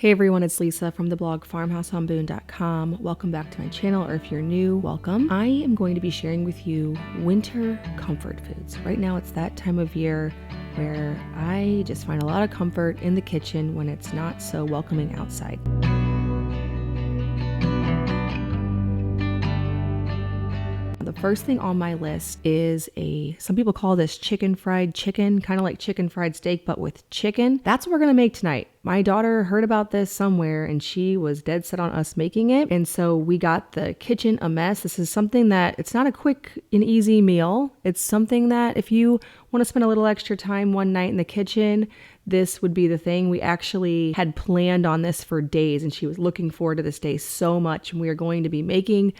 Hey everyone, it's Lisa from the blog farmhouseonboone.com. Welcome back to my channel, or if you're new, welcome. I am going to be sharing with you winter comfort foods. Right now it's that time of year where I just find a lot of comfort in the kitchen when it's not so welcoming outside. The first thing on my list is some people call this chicken fried chicken, kind of like chicken fried steak, but with chicken. That's what we're gonna make tonight. My daughter heard about this somewhere and she was dead set on us making it. And so we got the kitchen a mess. This is something that it's not a quick and easy meal. It's something that if you want to spend a little extra time one night in the kitchen, this would be the thing. We actually had planned on this for days and she was looking forward to this day so much. And we are going to be making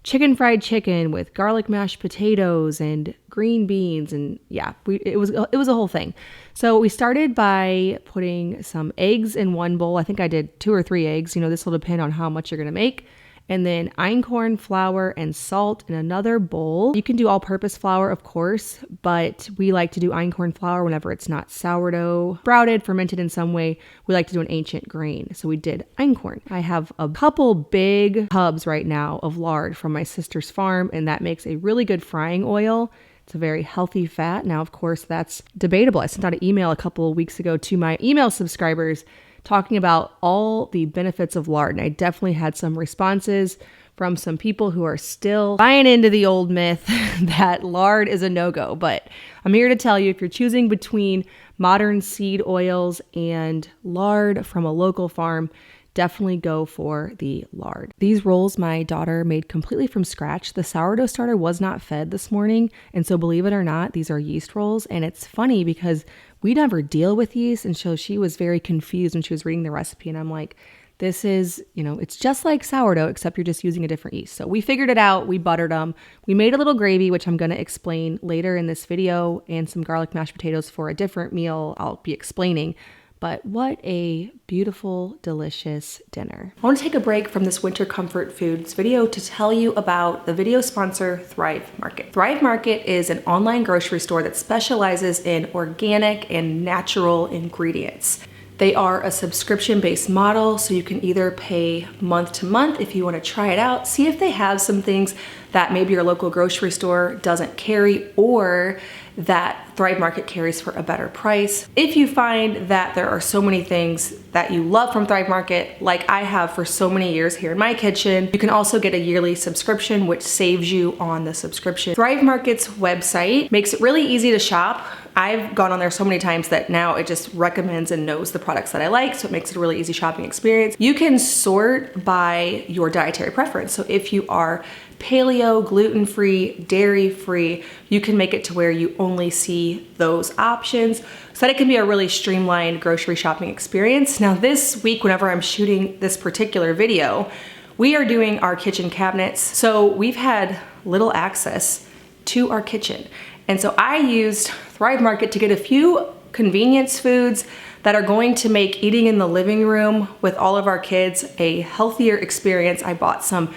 chicken fried chicken with garlic mashed potatoes and green beans, and yeah, it was a whole thing. So we started by putting some eggs in one bowl. I think I did 2 or 3 eggs. This will depend on how much you're gonna make. And then einkorn flour and salt in another bowl. You can do all-purpose flour, of course, but we like to do einkorn flour whenever it's not sourdough, sprouted, fermented in some way. We like to do an ancient grain, so we did einkorn. I have a couple big tubs right now of lard from my sister's farm, and that makes a really good frying oil. It's a very healthy fat. Now, of course, that's debatable. I sent out an email a couple of weeks ago to my email subscribers talking about all the benefits of lard. And I definitely had some responses from some people who are still buying into the old myth that lard is a no-go. But I'm here to tell you, if you're choosing between modern seed oils and lard from a local farm, definitely go for the lard. These rolls my daughter made completely from scratch. The sourdough starter was not fed this morning. And so believe it or not, these are yeast rolls. And it's funny because we never deal with yeast. And so she was very confused when she was reading the recipe. And I'm like, this is, it's just like sourdough, except you're just using a different yeast. So we figured it out. We buttered them. We made a little gravy, which I'm going to explain later in this video, and some garlic mashed potatoes for a different meal I'll be explaining. But what a beautiful, delicious dinner. I want to take a break from this winter comfort foods video to tell you about the video sponsor, Thrive Market. Thrive Market is an online grocery store that specializes in organic and natural ingredients. They are a subscription-based model, so you can either pay month to month if you want to try it out, see if they have some things that maybe your local grocery store doesn't carry, or that Thrive Market carries for a better price. If you find that there are so many things that you love from Thrive Market, like I have for so many years here in my kitchen, you can also get a yearly subscription, which saves you on the subscription. Thrive Market's website makes it really easy to shop. I've gone on there so many times that now it just recommends and knows the products that I like, so it makes it a really easy shopping experience. You can sort by your dietary preference. So if you are paleo, gluten-free, dairy-free, you can make it to where you only see those options so that it can be a really streamlined grocery shopping experience. Now this week, whenever I'm shooting this particular video, we are doing our kitchen cabinets. So we've had little access to our kitchen. And so I used Thrive Market to get a few convenience foods that are going to make eating in the living room with all of our kids a healthier experience. I bought some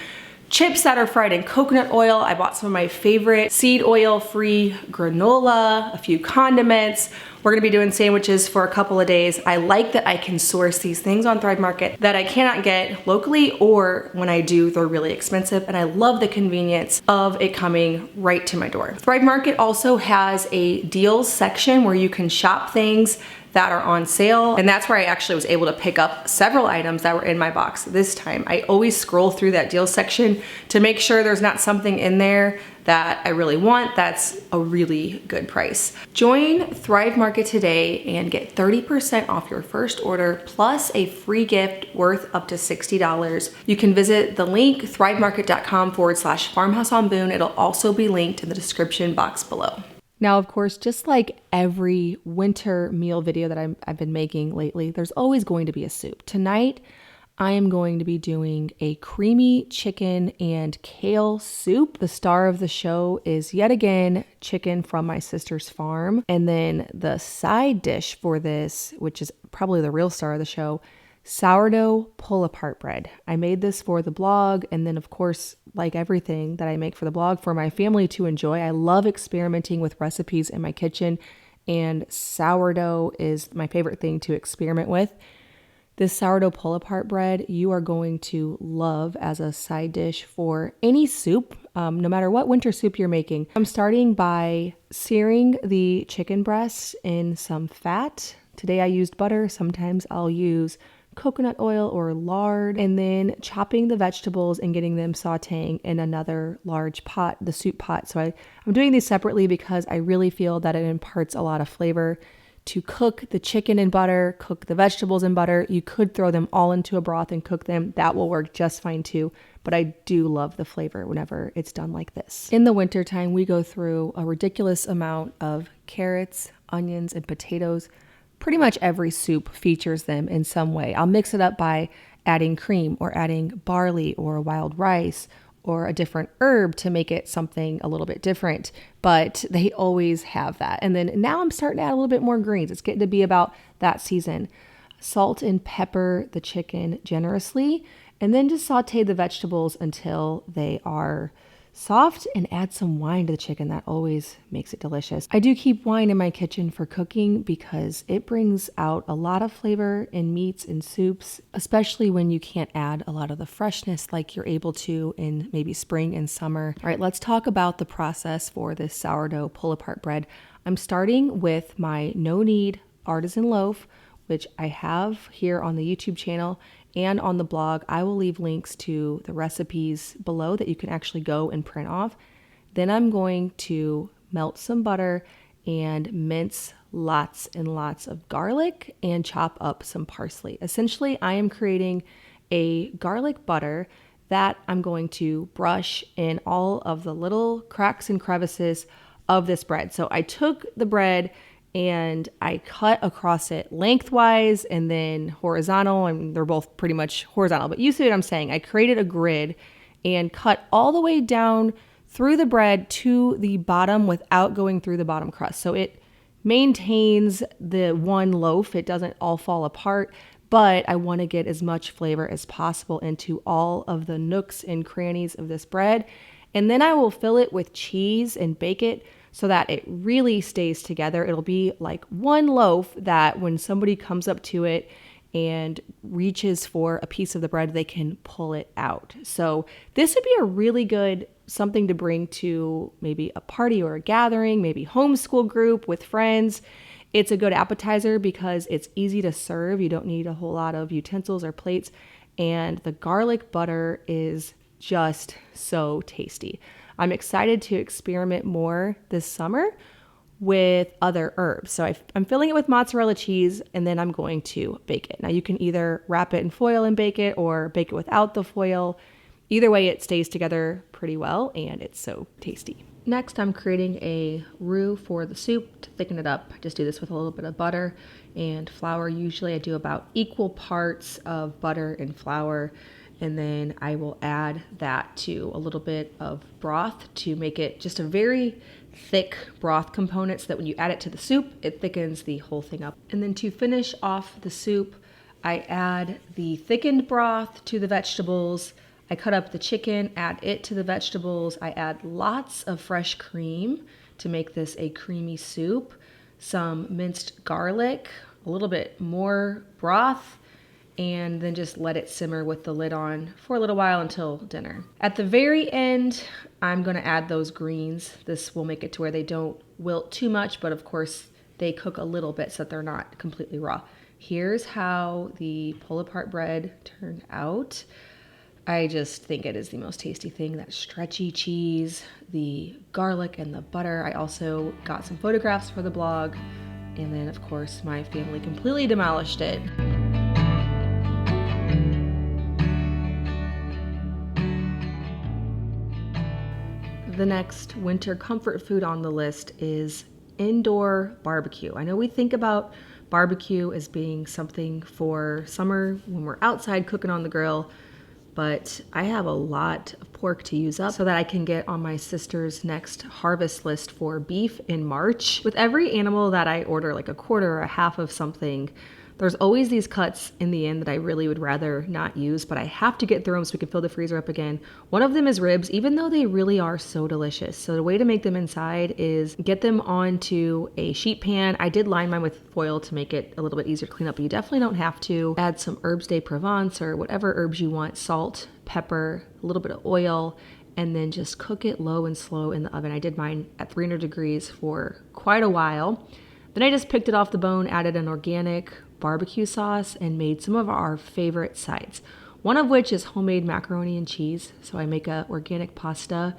chips that are fried in coconut oil. I bought some of my favorite seed oil-free granola, a few condiments. We're gonna be doing sandwiches for a couple of days. I like that I can source these things on Thrive Market that I cannot get locally, or when I do, they're really expensive. And I love the convenience of it coming right to my door. Thrive Market also has a deals section where you can shop things that are on sale. And that's where I actually was able to pick up several items that were in my box this time. I always scroll through that deal section to make sure there's not something in there that I really want that's a really good price. Join Thrive Market today and get 30% off your first order plus a free gift worth up to $60. You can visit the link thrivemarket.com/farmhouseonboone. It'll also be linked in the description box below. Now, of course, just like every winter meal video that I've been making lately, there's always going to be a soup. Tonight, I am going to be doing a creamy chicken and kale soup. The star of the show is yet again chicken from my sister's farm. And then the side dish for this, which is probably the real star of the show, sourdough pull-apart bread. I made this for the blog, and then of course, like everything that I make for the blog, for my family to enjoy. I love experimenting with recipes in my kitchen, and sourdough is my favorite thing to experiment with. This sourdough pull-apart bread you are going to love as a side dish for any soup, no matter what winter soup you're making. I'm starting by searing the chicken breast in some fat. Today I used butter. Sometimes I'll use coconut oil or lard, and then chopping the vegetables and getting them sauteing in another large pot, the soup pot. So I'm doing these separately because I really feel that it imparts a lot of flavor to cook the chicken in butter, cook the vegetables in butter. You could throw them all into a broth and cook them. That will work just fine too. But I do love the flavor whenever it's done like this. In the wintertime, we go through a ridiculous amount of carrots, onions, and potatoes. Pretty much every soup features them in some way. I'll mix it up by adding cream or adding barley or wild rice or a different herb to make it something a little bit different, but they always have that. And then now I'm starting to add a little bit more greens. It's getting to be about that season. Salt and pepper the chicken generously, and then just saute the vegetables until they are soft, and add some wine to the chicken. That always makes it delicious. I do keep wine in my kitchen for cooking because it brings out a lot of flavor in meats and soups, especially when you can't add a lot of the freshness like you're able to in maybe spring and summer. All right, let's talk about the process for this sourdough pull-apart bread. I'm starting with my no-knead artisan loaf, which I have here on the YouTube channel and on the blog. I will leave links to the recipes below that you can actually go and print off. Then I'm going to melt some butter and mince lots and lots of garlic and chop up some parsley. Essentially, I am creating a garlic butter that I'm going to brush in all of the little cracks and crevices of this bread. So I took the bread and I cut across it lengthwise and then horizontal, and they're both pretty much horizontal, but you see what I'm saying. I created a grid and cut all the way down through the bread to the bottom without going through the bottom crust. So it maintains the one loaf. It doesn't all fall apart, but I want to get as much flavor as possible into all of the nooks and crannies of this bread. And then I will fill it with cheese and bake it so that it really stays together. It'll be like one loaf that when somebody comes up to it and reaches for a piece of the bread, they can pull it out. So this would be a really good something to bring to maybe a party or a gathering, maybe homeschool group with friends. It's a good appetizer because it's easy to serve. You don't need a whole lot of utensils or plates. And the garlic butter is just so tasty. I'm excited to experiment more this summer with other herbs. So I'm filling it with mozzarella cheese, and then I'm going to bake it. Now you can either wrap it in foil and bake it or bake it without the foil. Either way, it stays together pretty well and it's so tasty. Next, I'm creating a roux for the soup to thicken it up. I just do this with a little bit of butter and flour. Usually I do about equal parts of butter and flour. And then I will add that to a little bit of broth to make it just a very thick broth component so that when you add it to the soup, it thickens the whole thing up. And then to finish off the soup, I add the thickened broth to the vegetables. I cut up the chicken, add it to the vegetables. I add lots of fresh cream to make this a creamy soup, some minced garlic, a little bit more broth, and then just let it simmer with the lid on for a little while until dinner. At the very end, I'm gonna add those greens. This will make it to where they don't wilt too much, but of course they cook a little bit so that they're not completely raw. Here's how the pull-apart bread turned out. I just think it is the most tasty thing. That stretchy cheese, the garlic, and the butter. I also got some photographs for the blog, and then of course my family completely demolished it. The next winter comfort food on the list is indoor barbecue. I know we think about barbecue as being something for summer when we're outside cooking on the grill, but I have a lot of pork to use up so that I can get on my sister's next harvest list for beef in March. With every animal that I order, like a quarter or a half of something, There's always these cuts in the end that I really would rather not use, but I have to get through them so we can fill the freezer up again. One of them is ribs, even though they really are so delicious. So the way to make them inside is get them onto a sheet pan. I did line mine with foil to make it a little bit easier to clean up, but you definitely don't have to. Add some herbes de Provence or whatever herbs you want, salt, pepper, a little bit of oil, and then just cook it low and slow in the oven. I did mine at 300 degrees for quite a while. Then I just picked it off the bone, added an organic barbecue sauce, and made some of our favorite sides. One of which is homemade macaroni and cheese. So I make a organic pasta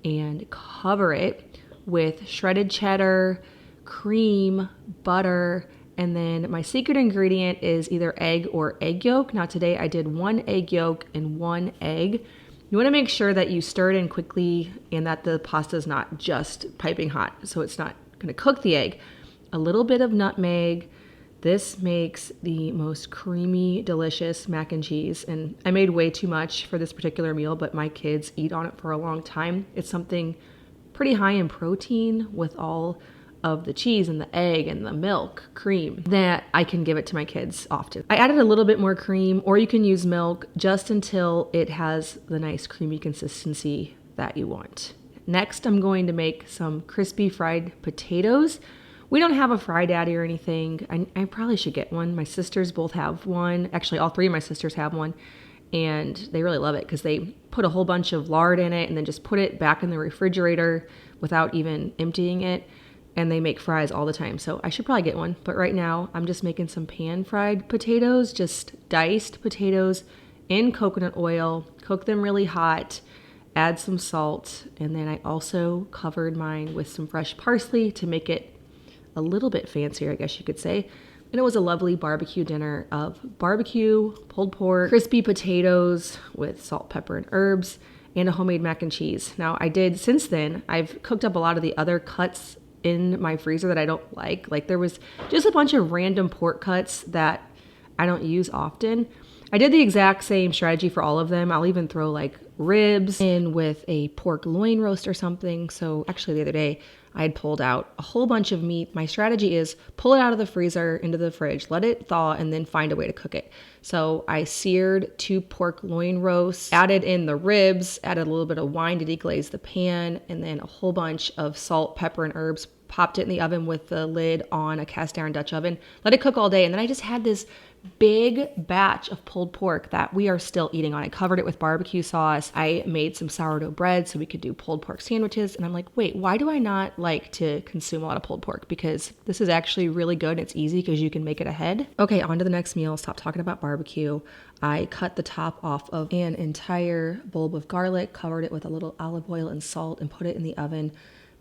and cover it with shredded cheddar, cream, butter, and then my secret ingredient is either egg or egg yolk. Now today I did 1 egg yolk and 1 egg. You want to make sure that you stir it in quickly and that the pasta is not just piping hot, so it's not going to cook the egg. A little bit of nutmeg. This makes the most creamy, delicious mac and cheese. And I made way too much for this particular meal, but my kids eat on it for a long time. It's something pretty high in protein with all of the cheese and the egg and the milk, cream, that I can give it to my kids often. I added a little bit more cream, or you can use milk just until it has the nice creamy consistency that you want. Next, I'm going to make some crispy fried potatoes. We don't have a Fry Daddy or anything. I probably should get one. My sisters both have one. Actually, all 3 of my sisters have one. And they really love it because they put a whole bunch of lard in it and then just put it back in the refrigerator without even emptying it. And they make fries all the time. So I should probably get one. But right now, I'm just making some pan-fried potatoes, just diced potatoes in coconut oil. Cook them really hot. Add some salt. And then I also covered mine with some fresh parsley to make it a little bit fancier, I guess you could say. And it was a lovely barbecue dinner of barbecue, pulled pork, crispy potatoes with salt, pepper, and herbs, and a homemade mac and cheese. Now since then, I've cooked up a lot of the other cuts in my freezer that I don't like. Like there was just a bunch of random pork cuts that I don't use often. I did the exact same strategy for all of them. I'll even throw like ribs in with a pork loin roast or something. So actually the other day I had pulled out a whole bunch of meat. My strategy is pull it out of the freezer into the fridge, let it thaw, and then find a way to cook it. So I seared 2 pork loin roasts, added in the ribs, added a little bit of wine to deglaze the pan, and then a whole bunch of salt, pepper, and herbs, popped it in the oven with the lid on a cast iron Dutch oven, let it cook all day. And then I just had this big batch of pulled pork that we are still eating on. I covered it with barbecue sauce. I made some sourdough bread so we could do pulled pork sandwiches. And I'm like, wait, why do I not like to consume a lot of pulled pork? Because this is actually really good and it's easy because you can make it ahead. Okay, on to the next meal. Stop talking about barbecue. I cut the top off of an entire bulb of garlic, covered it with a little olive oil and salt, and put it in the oven.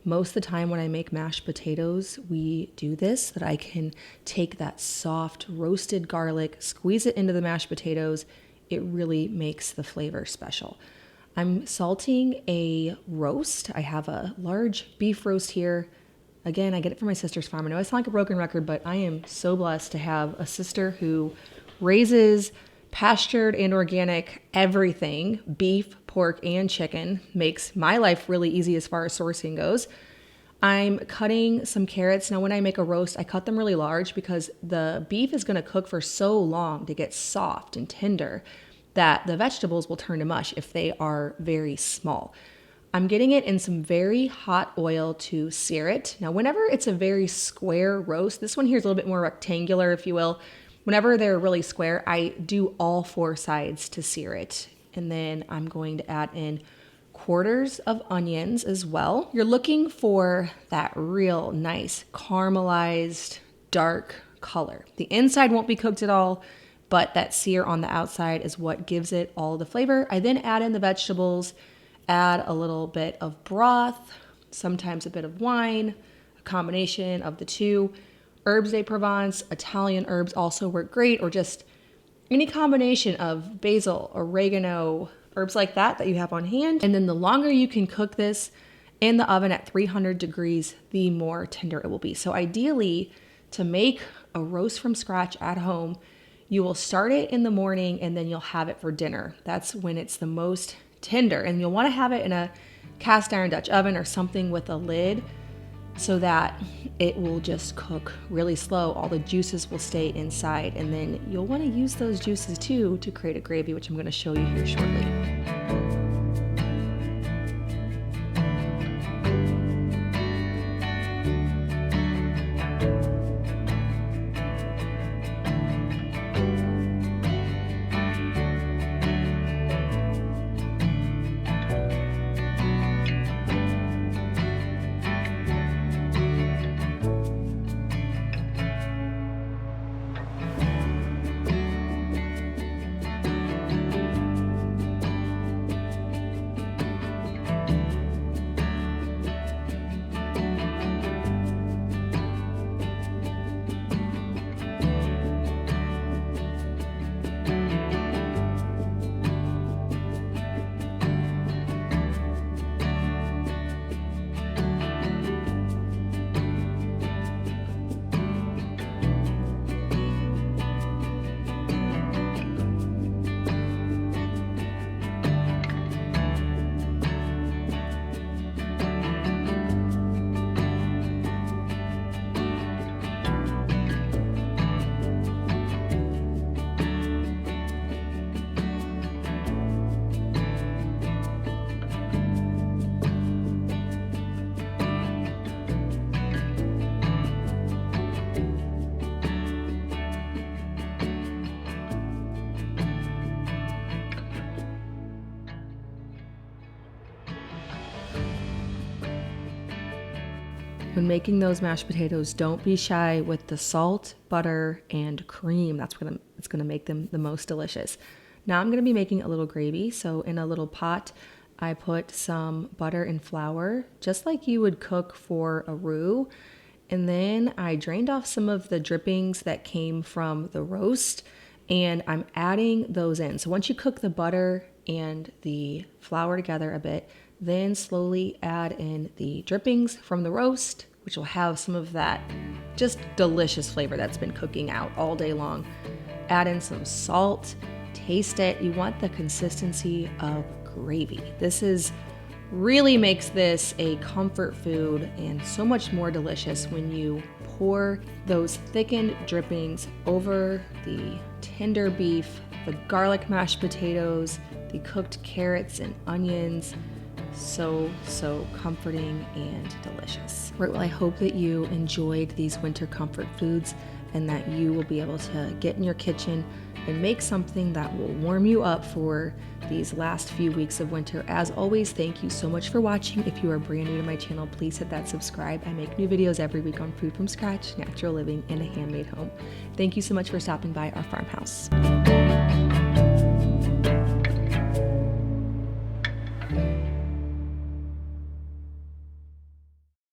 Most of the time when I make mashed potatoes, we do this, so that I can take that soft roasted garlic, squeeze it into the mashed potatoes. It really makes the flavor special. I'm salting a roast. I have a large beef roast here. Again, I get it from my sister's farm. I know I sound like a broken record, but I am so blessed to have a sister who raises pastured and organic everything, beef, pork, and chicken. Makes my life really easy as far as sourcing goes. I'm cutting some carrots. Now when I make a roast, I cut them really large because the beef is going to cook for so long to get soft and tender that the vegetables will turn to mush if they are very small. I'm getting it in some very hot oil to sear it. Now whenever it's a very square roast, this one here is a little bit more rectangular, if you will. Whenever they're really square, I do all 4 sides to sear it. And then I'm going to add in quarters of onions as well. You're looking for that real nice caramelized dark color. The inside won't be cooked at all, but that sear on the outside is what gives it all the flavor. I then add in the vegetables, add a little bit of broth, sometimes a bit of wine, a combination of the two. Herbes de Provence, Italian herbs also work great, or just any combination of basil, oregano, herbs like that you have on hand. And then the longer you can cook this in the oven at 300 degrees, the more tender it will be. So ideally, to make a roast from scratch at home, you will start it in the morning and then you'll have it for dinner. That's when it's the most tender. And you'll want to have it in a cast iron Dutch oven or something with a lid so that it will just cook really slow. All the juices will stay inside, and then you'll want to use those juices too to create a gravy, which I'm going to show you here shortly. When making those mashed potatoes, don't be shy with the salt, butter, and cream. That's it's gonna make them the most delicious. Now I'm gonna be making a little gravy. So in a little pot, I put some butter and flour, just like you would cook for a roux. And then I drained off some of the drippings that came from the roast, and I'm adding those in. So once you cook the butter and the flour together a bit, then slowly add in the drippings from the roast, which will have some of that just delicious flavor that's been cooking out all day long. Add in some salt, taste it. You want the consistency of gravy. This really makes this a comfort food and so much more delicious when you pour those thickened drippings over the tender beef, the garlic mashed potatoes, the cooked carrots and onions. So comforting and delicious. Right, well, I hope that you enjoyed these winter comfort foods and that you will be able to get in your kitchen and make something that will warm you up for these last few weeks of winter. As always, thank you so much for watching. If you are brand new to my channel, please hit that subscribe. I make new videos every week on food from scratch, natural living, and a handmade home. Thank you so much for stopping by our farmhouse.